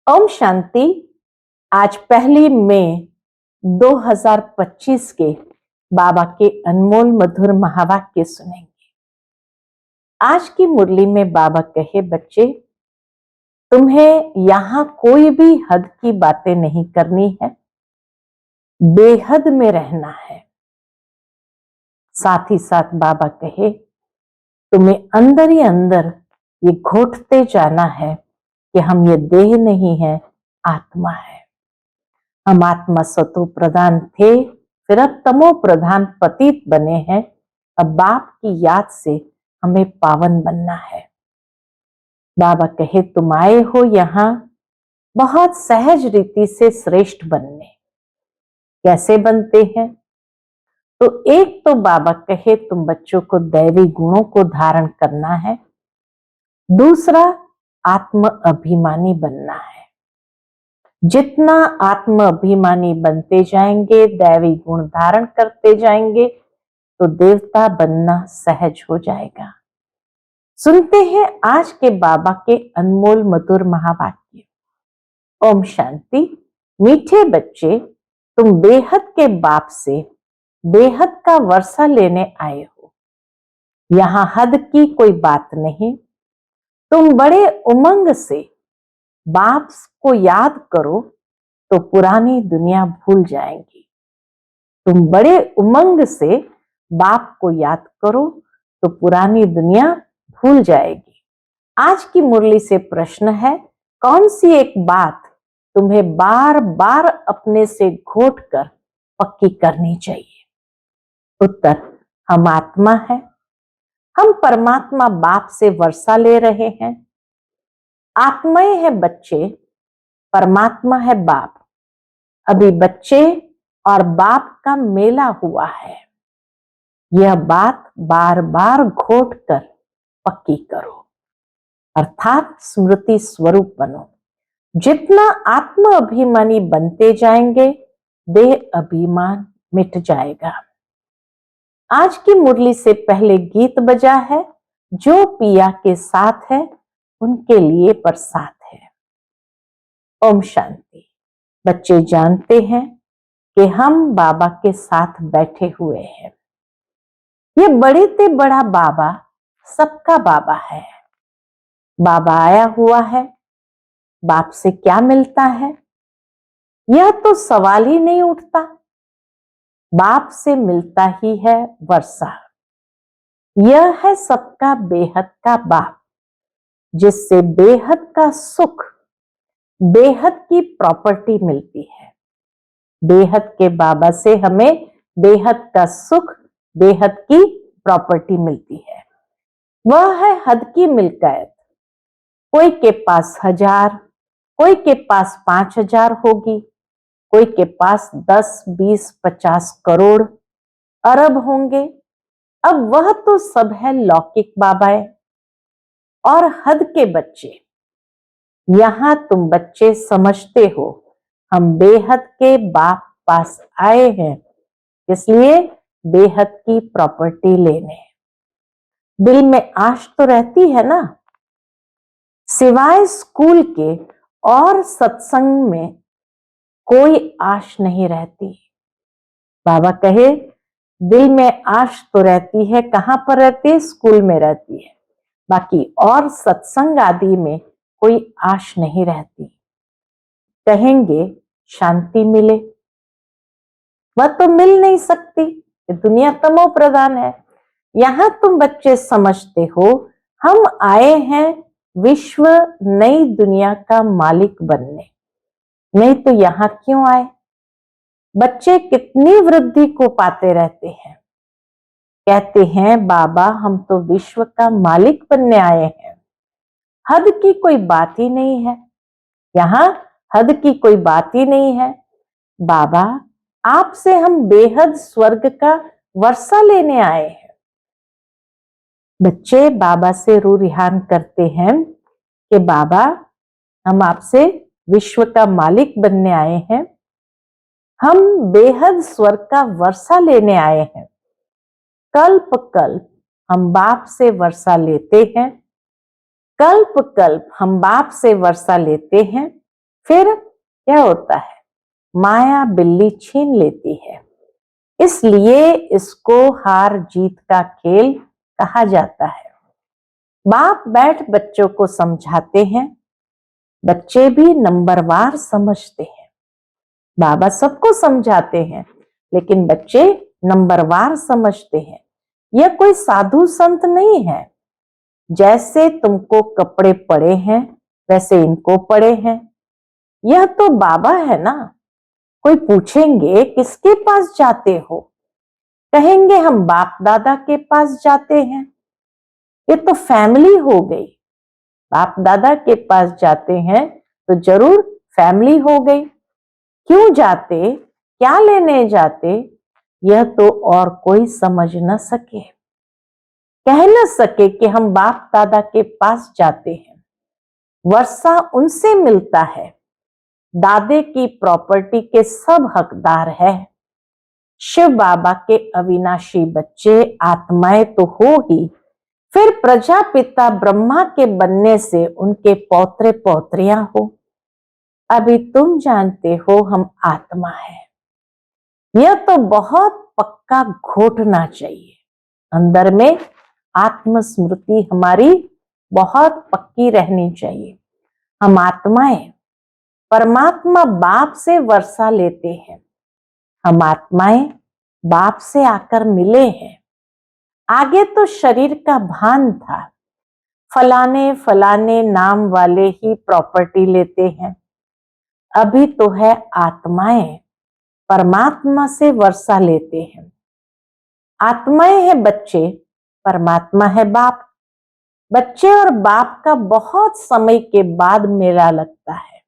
ओम शांति। आज 1 मई 2025 के बाबा के अनमोल मधुर महावाक्य सुनेंगे। आज की मुरली में बाबा कहे, बच्चे तुम्हें यहां कोई भी हद की बातें नहीं करनी है, बेहद में रहना है। साथ ही साथ बाबा कहे, तुम्हें अंदर ही अंदर ये घोटते जाना है कि हम ये देह नहीं है, आत्मा है। हम आत्मा सतो प्रधान थे, फिर अब तमो प्रधान पतित बने हैं। अब बाप की याद से हमें पावन बनना है। बाबा कहे, तुम आए हो यहां बहुत सहज रीति से श्रेष्ठ बनने। कैसे बनते हैं? तो एक तो बाबा कहे, तुम बच्चों को दैवी गुणों को धारण करना है। दूसरा, आत्म अभिमानी बनना है। जितना आत्म अभिमानी बनते जाएंगे, दैवी गुण धारण करते जाएंगे, तो देवता बनना सहज हो जाएगा। सुनते हैं आज के बाबा के अनमोल मधुर महावाक्य। ओम शांति। मीठे बच्चे, तुम बेहद के बाप से बेहद का वर्षा लेने आए हो। यहां हद की कोई बात नहीं। तुम बड़े उमंग से बाप को याद करो तो पुरानी दुनिया भूल जाएंगी। तुम बड़े उमंग से बाप को याद करो तो पुरानी दुनिया भूल जाएगी। आज की मुरली से प्रश्न है, कौन सी एक बात तुम्हें बार बार अपने से घोट कर पक्की करनी चाहिए? उत्तर, हम आत्मा है। हम परमात्मा बाप से वर्षा ले रहे हैं। आत्माएं है बच्चे, परमात्मा है बाप। अभी बच्चे और बाप का मेला हुआ है। यह बात बार बार घोट कर पक्की करो, अर्थात स्मृति स्वरूप बनो। जितना आत्म अभिमानी बनते जाएंगे, देह अभिमान मिट जाएगा। आज की मुरली से पहले गीत बजा है, जो पिया के साथ है उनके लिए प्रसाद है। ओम शांति। बच्चे जानते हैं कि हम बाबा के साथ बैठे हुए हैं। ये बड़े से बड़ा बाबा सबका बाबा है। बाबा आया हुआ है, बाप से क्या मिलता है? यह तो सवाल ही नहीं उठता। बाप से मिलता ही है वर्षा। यह है सबका बेहद का बाप, जिससे बेहद का सुख, बेहद की प्रॉपर्टी मिलती है। बेहद के बाबा से हमें बेहद का सुख, बेहद की प्रॉपर्टी मिलती है। वह है हद की मिल्कियत। कोई के पास 1000, कोई के पास 5000 होगी, कोई के पास 10, 20, 50 करोड़, अरब होंगे। अब वह तो सब है लौकिक बाबाएं और हद के बच्चे। यहां तुम बच्चे समझते हो, हम बेहद के बाप पास आए हैं, इसलिए बेहद की प्रॉपर्टी लेने। दिल में आश तो रहती है ना। सिवाय स्कूल के और सत्संग में कोई आश नहीं रहती। बाबा कहे, दिल में आश तो रहती है। कहां पर रहती है? स्कूल में रहती है। बाकी और सत्संग आदि में कोई आश नहीं रहती। कहेंगे शांति मिले, वह तो मिल नहीं सकती। दुनिया तमो प्रधान है। यहां तुम बच्चे समझते हो, हम आए हैं विश्व नई दुनिया का मालिक बनने। नहीं तो यहां क्यों आए? बच्चे कितनी वृद्धि को पाते रहते हैं। कहते हैं, बाबा हम तो विश्व का मालिक बनने आए हैं। हद की कोई बात ही नहीं है। यहां हद की कोई बात ही नहीं है। बाबा आपसे हम बेहद स्वर्ग का वर्षा लेने आए हैं। बच्चे बाबा से रू रिहान करते हैं कि बाबा हम आपसे विश्व का मालिक बनने आए हैं। हम बेहद स्वर्ग का वर्षा लेने आए हैं। कल्प कल्प हम बाप से वर्षा लेते हैं। कल्प कल्प हम बाप से वर्षा लेते हैं। फिर क्या होता है, माया बिल्ली छीन लेती है। इसलिए इसको हार जीत का खेल कहा जाता है। बाप बैठ बच्चों को समझाते हैं, बच्चे भी नंबरवार समझते हैं। बाबा सबको समझाते हैं, लेकिन बच्चे नंबरवार समझते हैं। यह कोई साधु संत नहीं है। जैसे तुमको कपड़े पड़े हैं वैसे इनको पड़े हैं। यह तो बाबा है ना। कोई पूछेंगे किसके पास जाते हो, कहेंगे हम बाप दादा के पास जाते हैं। ये तो फैमिली हो गई। बाप दादा के पास जाते हैं तो जरूर फैमिली हो गई। क्यों जाते, क्या लेने जाते, यह तो और कोई समझ न सके, कह न सके कि हम बाप दादा के पास जाते हैं। वर्षा उनसे मिलता है। दादे की प्रॉपर्टी के सब हकदार है। शिव बाबा के अविनाशी बच्चे आत्माएं तो हो ही, फिर प्रजापिता ब्रह्मा के बनने से उनके पौत्रे पौत्रियां हो। अभी तुम जानते हो हम आत्मा है। यह तो बहुत पक्का घोटना चाहिए। अंदर में आत्म स्मृति हमारी बहुत पक्की रहनी चाहिए। हम आत्माएं, परमात्मा बाप से वर्षा लेते हैं। हम आत्माएं बाप से आकर मिले हैं। आगे तो शरीर का भान था, फलाने फलाने नाम वाले ही प्रॉपर्टी लेते हैं। अभी तो है आत्माएं परमात्मा से वर्षा लेते हैं। आत्माएं है बच्चे, परमात्मा है बाप। बच्चे और बाप का बहुत समय के बाद मेला लगता है।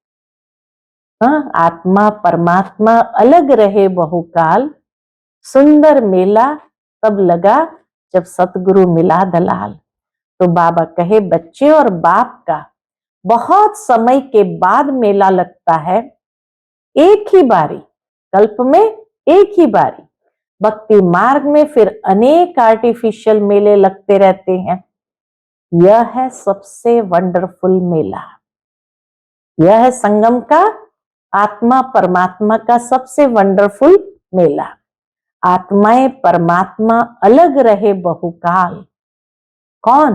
हाँ, आत्मा परमात्मा अलग रहे बहुकाल, सुंदर मेला तब लगा जब सतगुरु मिला दलाल। तो बाबा कहे बच्चे और बाप का बहुत समय के बाद मेला लगता है। एक ही बारी, कल्प में एक ही बारी। भक्ति मार्ग में फिर अनेक आर्टिफिशियल मेले लगते रहते हैं। यह है सबसे वंडरफुल मेला। यह है संगम का, आत्मा परमात्मा का सबसे वंडरफुल मेला। आत्माएं परमात्मा अलग रहे बहुकाल। कौन?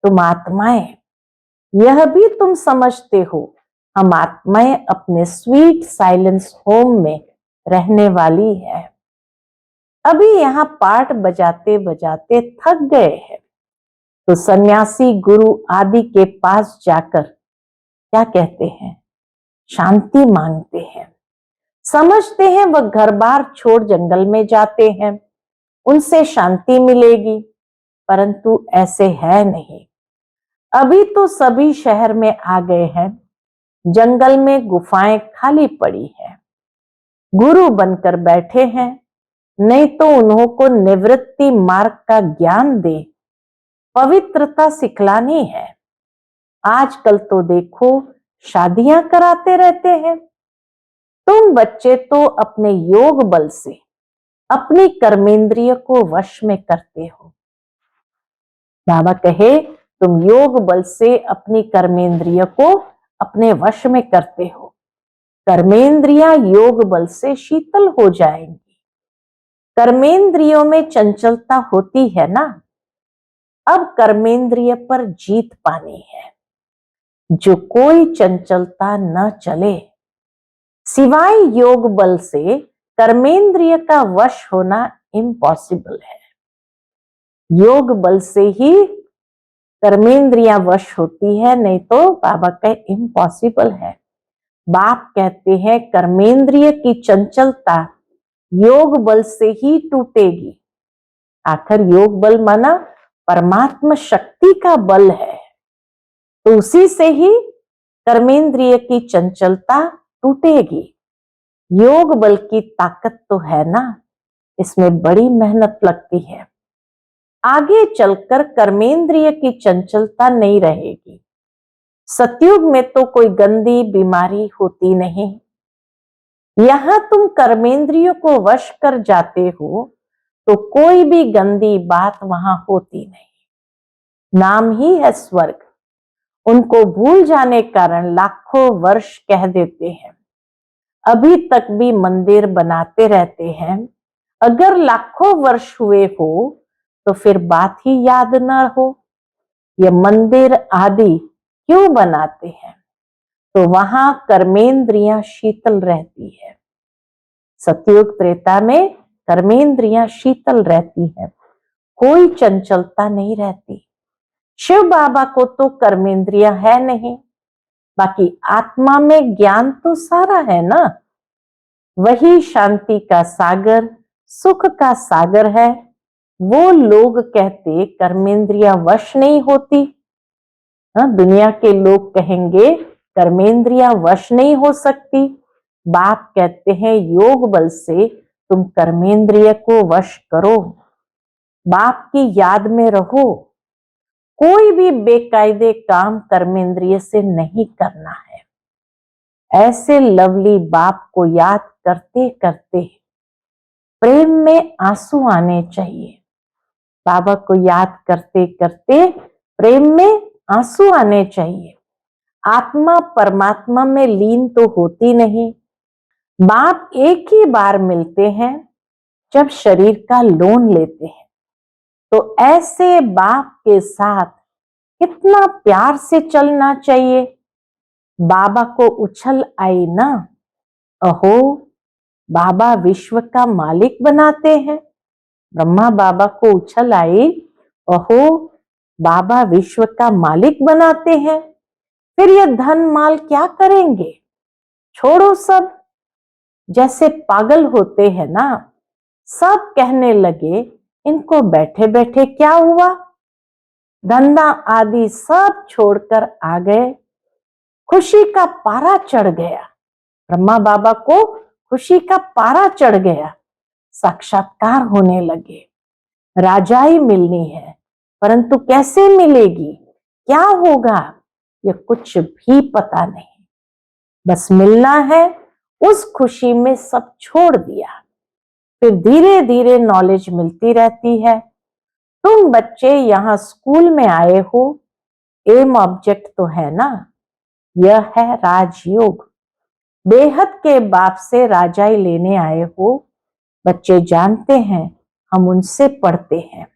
तुम आत्माएं। यह भी तुम समझते हो, हम आत्माएं अपने स्वीट साइलेंस होम में रहने वाली है। अभी यहाँ पाठ बजाते बजाते थक गए हैं तो सन्यासी गुरु आदि के पास जाकर क्या कहते हैं, शांति मांगते हैं। समझते हैं वह घर बार छोड़ जंगल में जाते हैं, उनसे शांति मिलेगी, परंतु ऐसे है नहीं। अभी तो सभी शहर में आ गए हैं, जंगल में गुफाएं खाली पड़ी है। गुरु बनकर बैठे हैं, नहीं तो उन्हों को निवृत्ति मार्ग का ज्ञान दे, पवित्रता सिखलानी है। आजकल तो देखो शादियां कराते रहते हैं। तुम बच्चे तो अपने योग बल से अपनी कर्मेंद्रिय को वश में करते हो। बाबा कहे तुम योग बल से अपनी कर्मेंद्रिय को अपने वश में करते हो। कर्मेंद्रियां योग बल से शीतल हो जाएंगी। कर्मेंद्रियों में चंचलता होती है ना, अब कर्मेंद्रिय पर जीत पानी है। जो कोई चंचलता न चले, सिवाय योग बल से कर्मेंद्रिय का वश होना इम्पॉसिबल है। योग बल से ही कर्मेंद्रियां वश होती है, नहीं तो बाबा का इम्पॉसिबल है। बाप कहते हैं कर्मेंद्रिय की चंचलता योग बल से ही टूटेगी। आखिर योग बल माना परमात्मा शक्ति का बल है, तो उसी से ही कर्मेंद्रिय की चंचलता टूटेगी। योग बल की ताकत तो है ना, इसमें बड़ी मेहनत लगती है। आगे चलकर कर्मेंद्रिय की चंचलता नहीं रहेगी। सतयुग में तो कोई गंदी बीमारी होती नहीं। यहां तुम कर्मेंद्रियों को वश कर जाते हो तो कोई भी गंदी बात वहां होती नहीं। नाम ही है स्वर्ग, उनको भूल जाने के कारण लाखों वर्ष कह देते हैं। अभी तक भी मंदिर बनाते रहते हैं। अगर लाखों वर्ष हुए हो तो फिर बात ही याद न हो। ये मंदिर आदि क्यों बनाते हैं? तो वहां कर्मेंद्रियां शीतल रहती है। सतयुग त्रेता में कर्मेंद्रियां शीतल रहती है, कोई चंचलता नहीं रहती। शिव बाबा को तो कर्मेंद्रियां है नहीं, बाकी आत्मा में ज्ञान तो सारा है ना। वही शांति का सागर, सुख का सागर है। वो लोग कहते कर्मेंद्रियां वश नहीं होती। दुनिया के लोग कहेंगे कर्मेंद्रियां वश नहीं हो सकती। बाप कहते हैं योग बल से तुम कर्मेंद्रिय को वश करो, बाप की याद में रहो। कोई भी बेकायदे काम कर्मेंद्रिय से नहीं करना है। ऐसे लवली बाप को याद करते करते प्रेम में आंसू आने चाहिए। बाबा को याद करते करते प्रेम में आंसू आने चाहिए। आत्मा परमात्मा में लीन तो होती नहीं। बाप एक ही बार मिलते हैं जब शरीर का लोन लेते हैं। तो ऐसे बाप के साथ कितना प्यार से चलना चाहिए। बाबा को उछल आई ना, अहो बाबा विश्व का मालिक बनाते हैं। ब्रह्मा बाबा को उछल आई, अहो बाबा विश्व का मालिक बनाते हैं। फिर ये धन माल क्या करेंगे? छोड़ो सब। जैसे पागल होते हैं ना, सब कहने लगे इनको बैठे बैठे क्या हुआ। धंधा आदि सब छोड़कर आ गए। खुशी का पारा चढ़ गया। ब्रह्मा बाबा को खुशी का पारा चढ़ गया। साक्षात्कार होने लगे। राजाई मिलनी है, परंतु कैसे मिलेगी, क्या होगा, ये कुछ भी पता नहीं। बस मिलना है। उस खुशी में सब छोड़ दिया। फिर धीरे धीरे नॉलेज मिलती रहती है। तुम बच्चे यहाँ स्कूल में आए हो, एम ऑब्जेक्ट तो है ना, यह है राजयोग। बेहद के बाप से राजाई लेने आए हो। बच्चे जानते हैं हम उनसे पढ़ते हैं,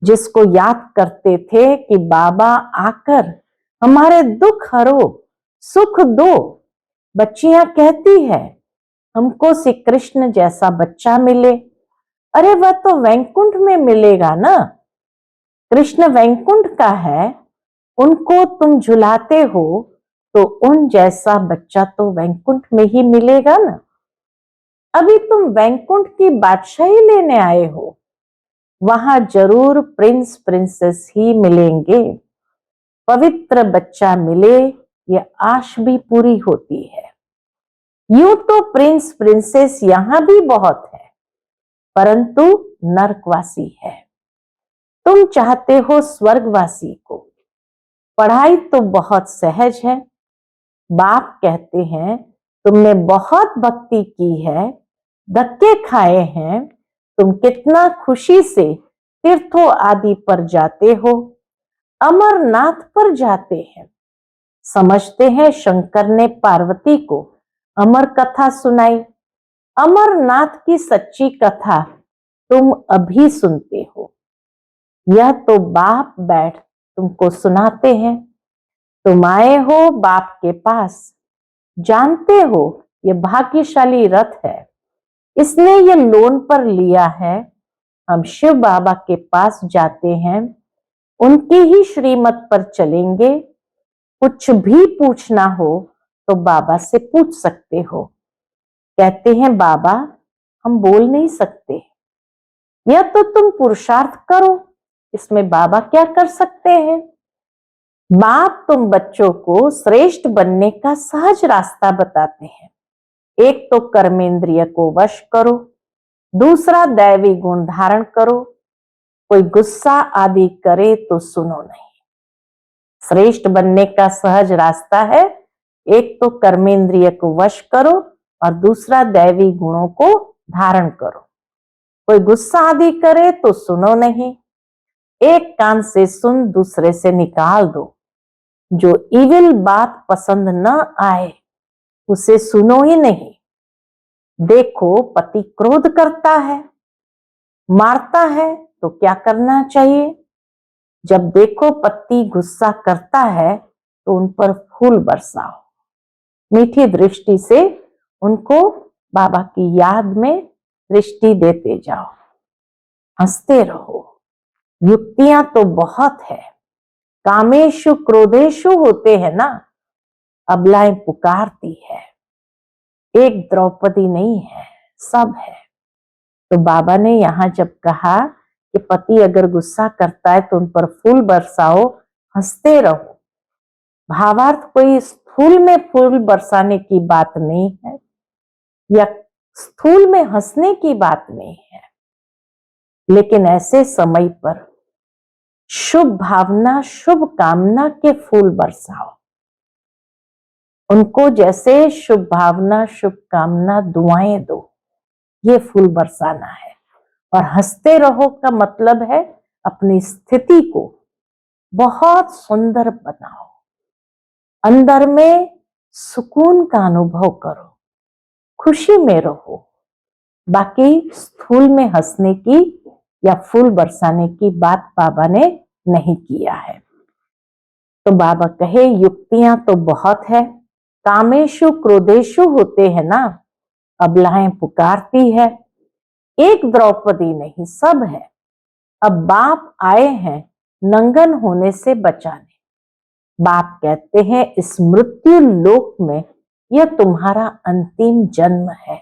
जिसको याद करते थे कि बाबा आकर हमारे दुख हरो, सुख दो। बच्चियां कहती है हमको श्री कृष्ण जैसा बच्चा मिले। अरे वह तो वैकुंठ में मिलेगा ना, कृष्ण वैकुंठ का है। उनको तुम झुलाते हो तो उन जैसा बच्चा तो वैकुंठ में ही मिलेगा ना। अभी तुम वैकुंठ की बादशाही लेने आए हो, वहां जरूर प्रिंस प्रिंसेस ही मिलेंगे। पवित्र बच्चा मिले, ये आश भी पूरी होती है। यूं तो प्रिंस प्रिंसेस यहां भी बहुत है, परंतु नरकवासी है। तुम चाहते हो स्वर्गवासी को। पढ़ाई तो बहुत सहज है। बाप कहते हैं तुमने बहुत भक्ति की है, धक्के खाए हैं, तुम कितना खुशी से तीर्थों आदि पर जाते हो, अमरनाथ पर जाते हैं। समझते हैं शंकर ने पार्वती को अमर कथा सुनाई। अमरनाथ की सच्ची कथा तुम अभी सुनते हो। यह तो बाप बैठ तुमको सुनाते हैं। तुम आए हो बाप के पास, जानते हो ये भाग्यशाली रथ है, इसने ये लोन पर लिया है। हम शिव बाबा के पास जाते हैं, उनकी ही श्रीमत पर चलेंगे। कुछ भी पूछना हो तो बाबा से पूछ सकते हो। कहते हैं बाबा हम बोल नहीं सकते, या तो तुम पुरुषार्थ करो, इसमें बाबा क्या कर सकते हैं। बाप तुम बच्चों को श्रेष्ठ बनने का सहज रास्ता बताते हैं। एक तो कर्मेंद्रिय को वश करो, दूसरा दैवी गुण धारण करो। कोई गुस्सा आदि करे तो सुनो नहीं। श्रेष्ठ बनने का सहज रास्ता है, एक तो कर्मेंद्रिय को वश करो और दूसरा दैवी गुणों को धारण करो। कोई गुस्सा आदि करे तो सुनो नहीं, एक कान से सुन दूसरे से निकाल दो। जो इविल बात पसंद न आए उसे सुनो ही नहीं। देखो पति क्रोध करता है, मारता है तो क्या करना चाहिए? जब देखो पति गुस्सा करता है तो उन पर फूल बरसाओ, मीठी दृष्टि से उनको बाबा की याद में दृष्टि देते जाओ, हंसते रहो। युक्तियां तो बहुत है, कामेशु क्रोधेशु होते हैं ना, अबलाएं पुकारती है। एक द्रौपदी नहीं है, सब है। तो बाबा ने यहां जब कहा कि पति अगर गुस्सा करता है तो उन पर फूल बरसाओ, हंसते रहो, भावार्थ कोई स्थूल में फूल बरसाने की बात नहीं है या स्थूल में हंसने की बात नहीं है, लेकिन ऐसे समय पर शुभ भावना शुभ कामना के फूल बरसाओ। उनको जैसे शुभ भावना शुभ कामना दुआएं दो, ये फूल बरसाना है। और हंसते रहो का मतलब है अपनी स्थिति को बहुत सुंदर बनाओ, अंदर में सुकून का अनुभव करो, खुशी में रहो। बाकी स्थूल में हंसने की या फूल बरसाने की बात बाबा ने नहीं किया है। तो बाबा कहे युक्तियां तो बहुत है, कामेशु क्रोधेशु होते हैं ना, अबलाएं पुकारती है। एक द्रौपदी नहीं, सब है। अब बाप आए हैं नंगन होने से बचाने। बाप कहते हैं इस मृत्यु लोक में यह तुम्हारा अंतिम जन्म है।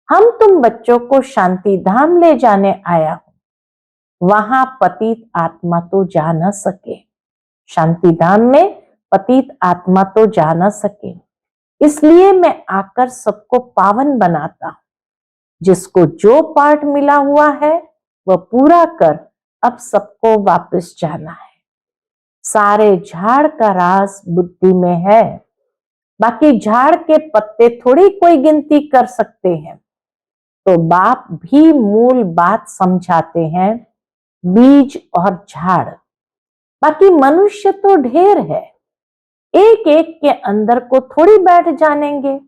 हम तुम बच्चों को शांति धाम ले जाने आया हूं, वहां पतित आत्मा तो जा न सके। शांति धाम में पतित आत्मा तो जा न सके, इसलिए मैं आकर सबको पावन बनाता हूं। जिसको जो पार्ट मिला हुआ है वह पूरा कर अब सबको वापस जाना है। सारे झाड़ का राज बुद्धि में है, बाकी झाड़ के पत्ते थोड़ी कोई गिनती कर सकते हैं। तो बाप भी मूल बात समझाते हैं, बीज और झाड़। बाकी मनुष्य तो ढेर है, एक एक के अंदर को थोड़ी बैठ जानेंगे।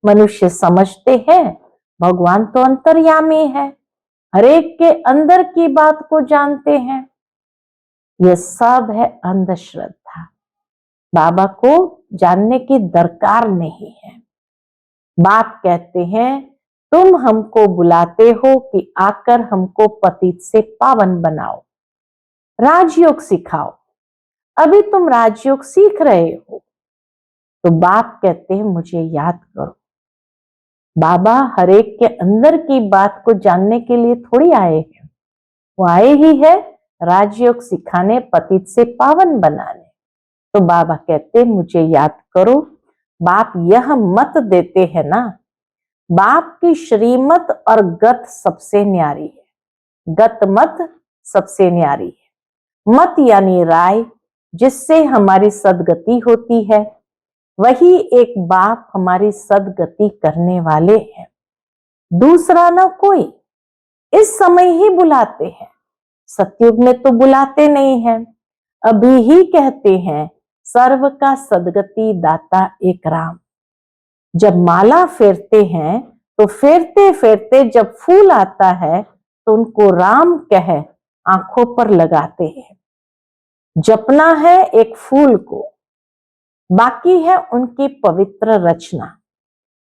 मनुष्य समझते हैं भगवान तो अंतर्यामी है, हर एक के अंदर की बात को जानते हैं। यह सब है अंधश्रद्धा, बाबा को जानने की दरकार नहीं है। बाप कहते हैं तुम हमको बुलाते हो कि आकर हमको पतित से पावन बनाओ, राजयोग सिखाओ। अभी तुम राजयोग सीख रहे हो, तो बाप कहते हैं मुझे याद करो। बाबा हर एक के अंदर की बात को जानने के लिए थोड़ी आए हैं, वो आए ही है राजयोग सिखाने, पतित से पावन बनाने। तो बाबा कहते मुझे याद करो। बाप यह मत देते हैं ना, बाप की श्रीमत और गत सबसे न्यारी है, गत मत सबसे न्यारी है। मत यानी राय, जिससे हमारी सदगति होती है, वही एक बाप हमारी सदगति करने वाले हैं, दूसरा ना कोई। इस समय ही बुलाते हैं, सतयुग में तो बुलाते नहीं हैं। अभी ही कहते हैं सर्व का सदगति दाता एक राम। जब माला फेरते हैं तो फेरते फेरते जब फूल आता है तो उनको राम कह आंखों पर लगाते हैं। जपना है एक फूल को, बाकी है उनकी पवित्र रचना।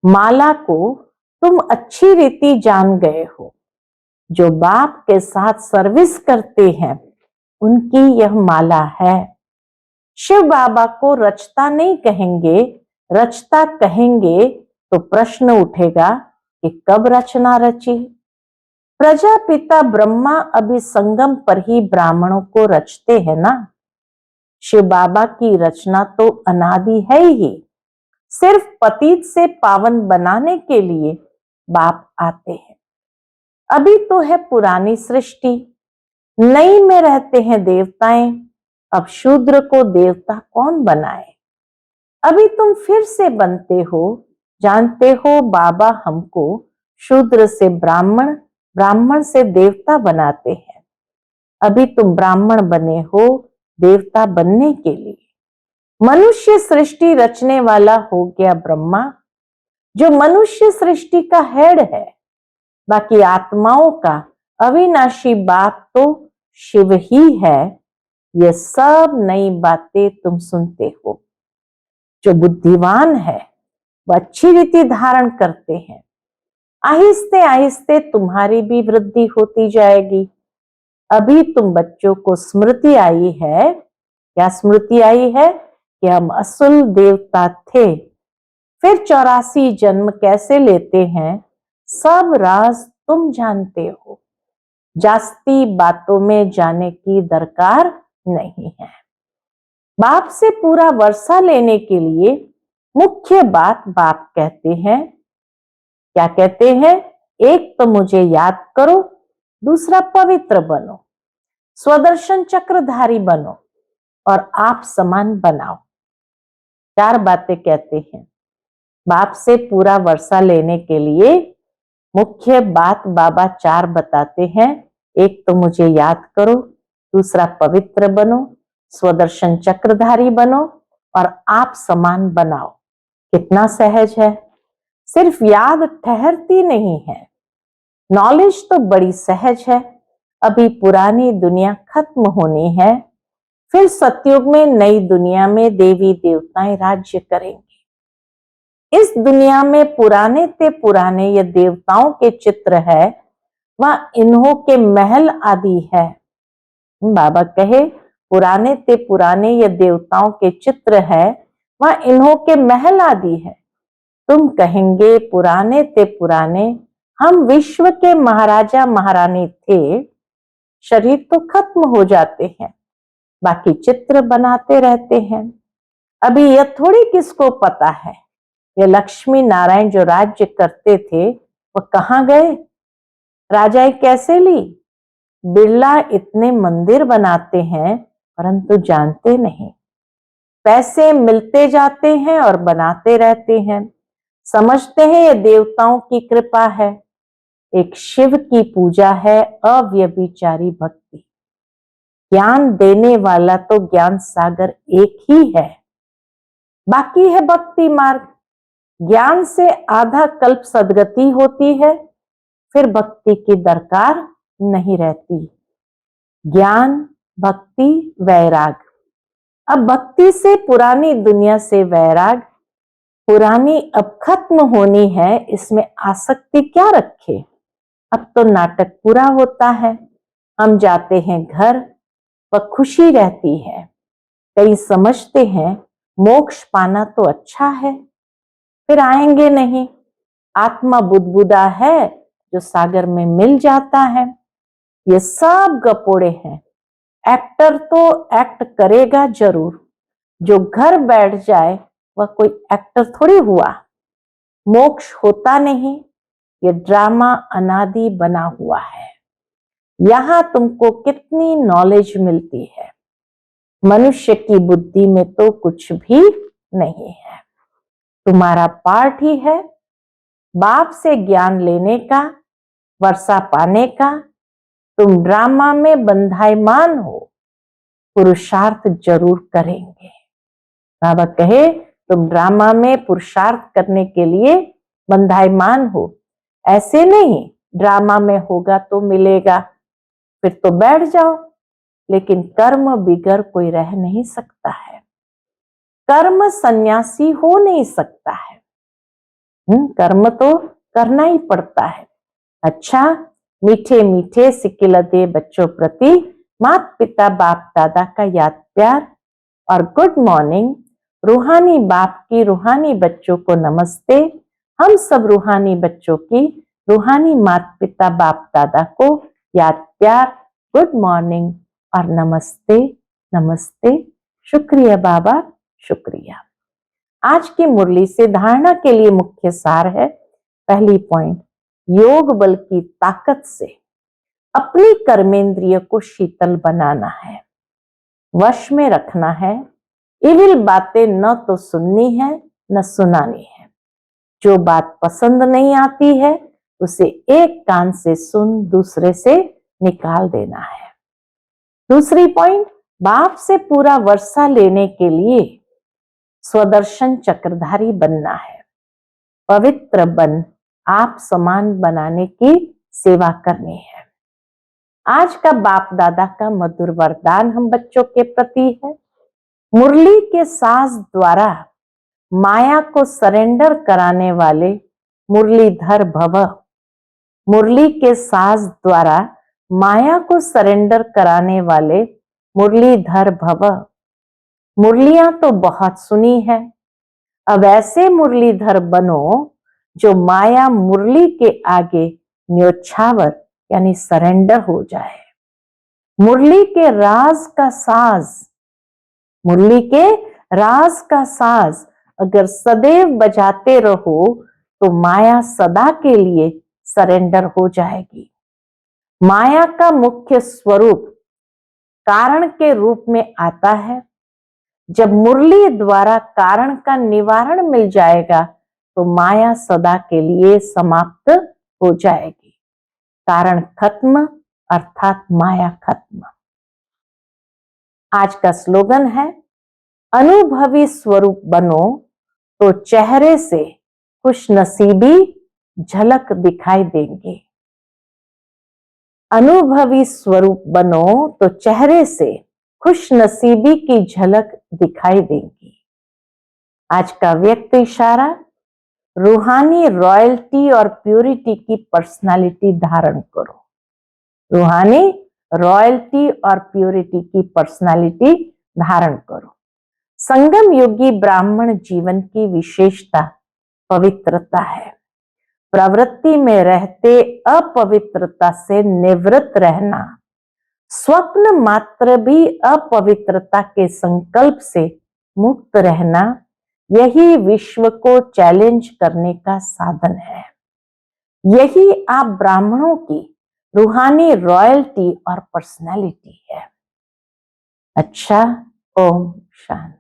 माला को तुम अच्छी रीति जान गए हो, जो बाप के साथ सर्विस करते हैं उनकी यह माला है। शिव बाबा को रचता नहीं कहेंगे, रचता कहेंगे तो प्रश्न उठेगा कि कब रचना रची। प्रजापिता ब्रह्मा अभी संगम पर ही ब्राह्मणों को रचते हैं ना। शिव बाबा की रचना तो अनादि है ही, सिर्फ पतित से पावन बनाने के लिए बाप आते हैं। अभी तो है पुरानी सृष्टि, नई में रहते हैं देवताएं। अब शूद्र को देवता कौन बनाए? अभी तुम फिर से बनते हो, जानते हो बाबा हमको शूद्र से ब्राह्मण, ब्राह्मण से देवता बनाते हैं। अभी तुम ब्राह्मण बने हो देवता बनने के लिए, मनुष्य सृष्टि रचने वाला हो गया ब्रह्मा, जो मनुष्य सृष्टि का हेड है। बाकी आत्माओं का अविनाशी बाप तो शिव ही है। ये सब नई बातें तुम सुनते हो। जो बुद्धिमान है वह अच्छी रीति धारण करते हैं। आहिस्ते आहिस्ते तुम्हारी भी वृद्धि होती जाएगी। अभी तुम बच्चों को स्मृति आई है। क्या स्मृति आई है? कि हम असुर देवता थे, फिर 84 जन्म कैसे लेते हैं, सब राज तुम जानते हो। जास्ती बातों में जाने की दरकार नहीं है। बाप से पूरा वर्षा लेने के लिए मुख्य बात बाप कहते हैं। क्या कहते हैं? एक तो मुझे याद करो, दूसरा पवित्र बनो, स्वदर्शन चक्रधारी बनो और आप समान बनाओ। 4 बातें कहते हैं। बाप से पूरा वर्षा लेने के लिए मुख्य बात बाबा 4 बताते हैं। एक तो मुझे याद करो, दूसरा पवित्र बनो, स्वदर्शन चक्रधारी बनो और आप समान बनाओ। कितना सहज है। सिर्फ याद ठहरती नहीं है, नॉलेज तो बड़ी सहज है। अभी पुरानी दुनिया खत्म होनी है, फिर सतयुग में नई दुनिया में देवी देवताएं राज्य करेंगे। इस दुनिया में पुराने ते पुराने ये देवताओं के चित्र है, वह इन्हों के महल आदि है। बाबा कहे पुराने ते पुराने ये देवताओं के चित्र है, वह इन्हों के महल आदि है। तुम कहेंगे पुराने ते पुराने, हम विश्व के महाराजा महारानी थे। शरीर तो खत्म हो जाते हैं, बाकी चित्र बनाते रहते हैं। अभी यह थोड़ी किसको पता है, ये लक्ष्मी नारायण जो राज्य करते थे वह कहाँ गए, राजाई कैसे ली। बिरला इतने मंदिर बनाते हैं परंतु जानते नहीं। पैसे मिलते जाते हैं और बनाते रहते हैं, समझते हैं ये देवताओं की कृपा है। एक शिव की पूजा है अव्यभिचारी भक्ति। ज्ञान देने वाला तो ज्ञान सागर एक ही है, बाकी है भक्ति मार्ग। ज्ञान से आधा कल्प सदगति होती है, फिर भक्ति की दरकार नहीं रहती। ज्ञान, भक्ति, वैराग। अब भक्ति से पुरानी दुनिया से वैराग, पुरानी अब खत्म होनी है, इसमें आसक्ति क्या रखे। अब तो नाटक पूरा होता है, हम जाते हैं घर, वह खुशी रहती है। कई समझते हैं मोक्ष पाना तो अच्छा है, फिर आएंगे नहीं। आत्मा बुदबुदा है जो सागर में मिल जाता है। ये सब गपोड़े हैं। एक्टर तो एक्ट करेगा जरूर, जो घर बैठ जाए वह कोई एक्टर थोड़ी हुआ। मोक्ष होता नहीं, ये ड्रामा अनादि बना हुआ है। यहां तुमको कितनी नॉलेज मिलती है, मनुष्य की बुद्धि में तो कुछ भी नहीं है। तुम्हारा पार्ट ही है बाप से ज्ञान लेने का, वर्षा पाने का। तुम ड्रामा में बंधायमान हो, पुरुषार्थ जरूर करेंगे। बाबा कहे तुम ड्रामा में पुरुषार्थ करने के लिए बंधायमान हो। ऐसे नहीं ड्रामा में होगा तो मिलेगा, फिर तो बैठ जाओ। लेकिन कर्म बिगर कोई रह नहीं सकता है, कर्म सन्यासी हो नहीं सकता है। कर्म तो करना ही पड़ता है। अच्छा, मीठे मीठे सिकिलते बच्चों प्रति माता पिता बाप दादा का याद प्यार और गुड मॉर्निंग। रूहानी बाप की रूहानी बच्चों को नमस्ते। हम सब रूहानी बच्चों की रूहानी माता पिता बाप दादा को याद प्यार, गुड मॉर्निंग और नमस्ते नमस्ते। शुक्रिया बाबा, शुक्रिया। आज की मुरली से धारणा के लिए मुख्य सार है। पहली पॉइंट, योग बल की ताकत से अपनी कर्मेंद्रिय को शीतल बनाना है, वश में रखना है। इविल बातें न तो सुननी है न सुनानी है। जो बात पसंद नहीं आती है उसे एक कान से सुन दूसरे से निकाल देना है। दूसरी पॉइंट, बाप से पूरा वर्षा लेने के लिए स्वदर्शन चक्रधारी बनना है। पवित्र बन आप समान बनाने की सेवा करनी है। आज का बाप दादा का मधुर वरदान हम बच्चों के प्रति है। मुरली के साज द्वारा माया को सरेंडर कराने वाले मुरलीधर भव। मुरली के साज द्वारा माया को सरेंडर कराने वाले मुरलीधर भव। मुरलियां तो बहुत सुनी है, अब ऐसे मुरलीधर बनो जो माया मुरली के आगे न्योछावर यानी सरेंडर हो जाए। मुरली के राज का साज, मुरली के राज का साज अगर सदैव बजाते रहो तो माया सदा के लिए सरेंडर हो जाएगी। माया का मुख्य स्वरूप कारण के रूप में आता है। जब मुरली द्वारा कारण का निवारण मिल जाएगा तो माया सदा के लिए समाप्त हो जाएगी। कारण खत्म अर्थात माया खत्म। आज का स्लोगन है, अनुभवी स्वरूप बनो तो चेहरे से खुशनसीबी झलक दिखाई देंगे। अनुभवी स्वरूप बनो तो चेहरे से खुशनसीबी की झलक दिखाई देंगी। आज का व्यक्त इशारा, रूहानी रॉयल्टी और प्यूरिटी की पर्सनालिटी धारण करो। रूहानी रॉयल्टी और प्यूरिटी की पर्सनालिटी धारण करो। संगम योगी ब्राह्मण जीवन की विशेषता पवित्रता है। प्रवृत्ति में रहते अपवित्रता से निवृत्त रहना, स्वप्न मात्र भी अपवित्रता के संकल्प से मुक्त रहना, यही विश्व को चैलेंज करने का साधन है। यही आप ब्राह्मणों की रूहानी रॉयल्टी और पर्सनालिटी है। अच्छा, ओम शांति।